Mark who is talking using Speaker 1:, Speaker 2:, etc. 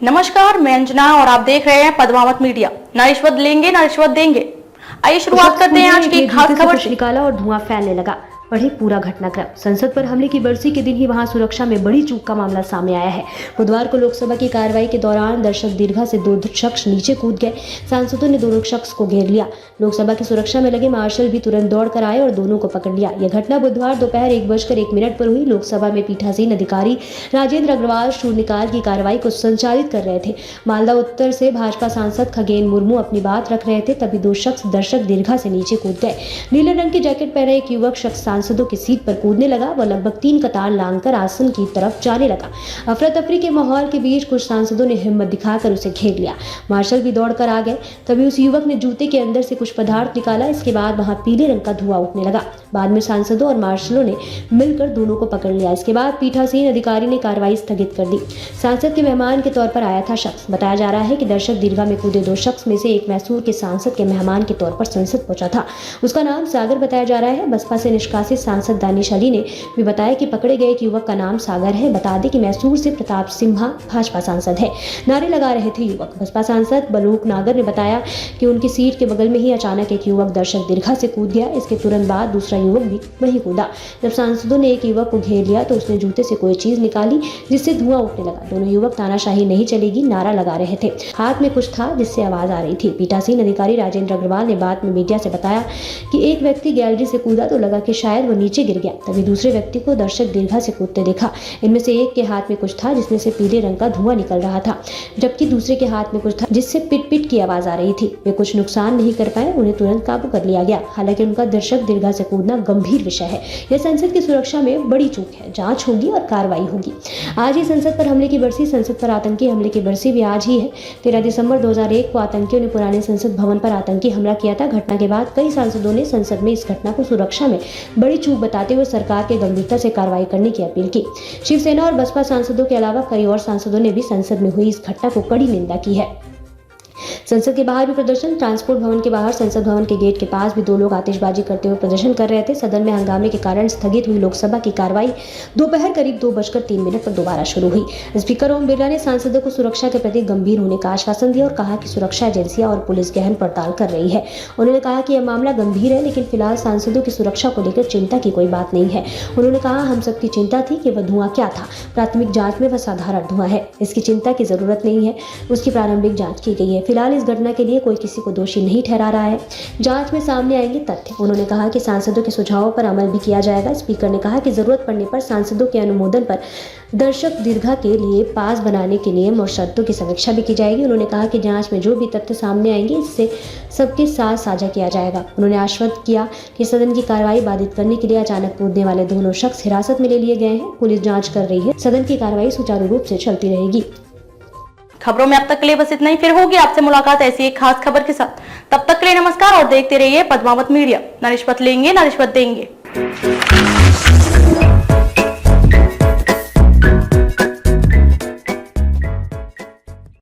Speaker 1: नमस्कार, मैं अंजना और आप देख रहे हैं पद्मावत मीडिया। न रिश्वत लेंगे न रिश्वत देंगे। आइए शुरुआत करते हैं आज की खास खबर से।
Speaker 2: निकाला और धुआं फैलने लगा। पढ़े पूरा घटनाक्रम। संसद पर हमले की बरसी के दिन ही वहां सुरक्षा में बड़ी चूक का मामला सामने आया है। बुधवार को लोकसभा की कार्रवाई के दौरान दर्शक दीर्घा से दो शख्स नीचे कूद गए। सांसदों ने दोनों शख्स को घेर लिया। लोकसभा की सुरक्षा में लगे मार्शल भी तुरंत दौड़कर आए और दोनों को पकड़ लिया। यह घटना बुधवार दोपहर 1:01 पर हुई। लोकसभा में पीठासीन अधिकारी राजेंद्र अग्रवाल शून्यकाल की कार्रवाई को संचालित कर रहे थे। मालदा उत्तर से भाजपा सांसद खगेन मुर्मू अपनी बात रख रहे थे, तभी दो शख्स दर्शक दीर्घा से नीचे कूद गए। नीले रंग की जैकेट पहने एक युवक शख्स सांसदों की सीट पर कूदने लगा। वह लगभग 3 कतार लांघकर आसन की तरफ जाने लगा। अफरा तफरी के माहौल के बीच कुछ सांसदों ने हिम्मत दिखाकर उसे घेर लिया। मार्शल भी दौड़कर आ गए। तभी उस युवक ने जूते के अंदर से कुछ पदार्थ निकाला। इसके बाद वहां पीले रंग का धुआं उठने लगा। बाद में सांसदों और मार्शलों ने मिलकर दोनों को पकड़ लिया। इसके बाद पीठासीन अधिकारी ने कार्रवाई स्थगित कर दी। सांसद के मेहमान के तौर पर आया था शख्स। बताया जा रहा है कि दर्शक दीर्घा में कूदे दो शख्स में से एक मैसूर के सांसद के मेहमान के तौर पर संसद पहुंचा था। उसका नाम सागर बताया जा रहा है। बसपा से निष्कासित सांसद दानिश अली ने भी बताया कि पकड़े गए एक युवक का नाम सागर है। बता दें कि मैसूर से प्रताप सिम्हा भाजपा सांसद है। नारे लगा रहे थे युवक। बसपा सांसद बलूक नागर ने बताया कि उनकी सीट के बगल में ही अचानक एक युवक दर्शक दीर्घा से कूद गया। इसके तुरंत बाद दूसरा युवक भी वहीं कूदा। जब सांसदों ने एक युवक को घेर लिया तो उसने जूते से कोई चीज निकाली जिससे धुआं उठने लगा। दोनों युवक तानाशाही नहीं चलेगी नारा लगा रहे थे। हाथ में कुछ था जिससे आवाज आ रही थी। पीठासीन अधिकारी राजेंद्र अग्रवाल ने बाद में मीडिया से बताया कि एक व्यक्ति गैलरी से कूदा तो लगा कि शायद वो नीचे गिर गया। तभी दूसरे व्यक्ति को दर्शक दीर्घा से कूदते देखा। इनमें से एक के हाथ में कुछ था जिसमें से पीले रंग का धुआं निकल रहा था, जबकि दूसरे के हाथ में कुछ था जिससे पिट पिट की आवाज आ रही थी। वे कुछ नुकसान नहीं कर पाए। उन्हें तुरंत काबू कर लिया गया। हालांकि उनका दर्शक दीर्घा से कूदना गंभीर विषय है। यह संसद की सुरक्षा में बड़ी चूक है। जांच होगी और कार्रवाई होगी। आज ही संसद पर हमले की बरसी। संसद पर आतंकी हमले की बरसी भी आज ही है। 13 दिसंबर 2001 को आतंकियों ने पुराने संसद भवन पर आतंकी हमला किया था। घटना के बाद कई सांसदों ने संसद में इस घटना को सुरक्षा में बड़ी चूक बताते हुए सरकार के गंभीरता से कार्रवाई करने की अपील की। शिवसेना और बसपा सांसदों के अलावा कई और सांसदों ने भी संसद में हुई इस घटना को कड़ी निंदा की है। संसद के बाहर भी प्रदर्शन। ट्रांसपोर्ट भवन के बाहर संसद भवन के गेट के पास भी दो लोग आतिशबाजी करते हुए प्रदर्शन कर रहे थे। सदन में हंगामे के कारण स्थगित हुई लोकसभा की कार्रवाई दोपहर करीब 2:03 पर दोबारा शुरू हुई। स्पीकर ओम बिरला ने सांसदों को सुरक्षा के प्रति गंभीर होने का आश्वासन दिया और कहा कि सुरक्षा एजेंसियां और पुलिस गहन पड़ताल कर रही है। उन्होंने कहा कि यह मामला गंभीर है, लेकिन फिलहाल सांसदों की सुरक्षा को लेकर चिंता की कोई बात नहीं है। उन्होंने कहा, हम सबकी चिंता थी कि वह धुआं क्या था। प्राथमिक जांच में वह साधारण धुआं है। इसकी चिंता की जरूरत नहीं है। उसकी प्रारंभिक जांच की गई है। फिलहाल इस घटना के लिए कोई किसी को दोषी नहीं ठहरा रहा है। जांच में सामने आएंगे तथ्य। उन्होंने कहा कि सांसदों के सुझावों पर अमल भी किया जाएगा। स्पीकर ने कहा कि जरूरत पड़ने पर सांसदों के अनुमोदन पर दर्शक दीर्घा के लिए पास बनाने के लिए और शर्तों की समीक्षा भी की जाएगी। उन्होंने कहा कि जांच में जो भी तथ्य सामने आएंगे इससे सबके साथ साझा किया जाएगा। उन्होंने आश्वस्त किया कि सदन की कार्रवाई बाधित करने के लिए अचानक कूदने वाले दोनों शख्स हिरासत में ले लिए गए हैं। पुलिस जांच कर रही है। सदन की कार्रवाई सुचारू रूप से चलती रहेगी।
Speaker 1: खबरों में अब तक के लिए बस इतना ही। फिर होगी आपसे मुलाकात ऐसी एक खास खबर के साथ। तब तक के लिए नमस्कार और देखते रहिए पद्मावत मीडिया। न रिश्वत लेंगे न रिश्वत देंगे।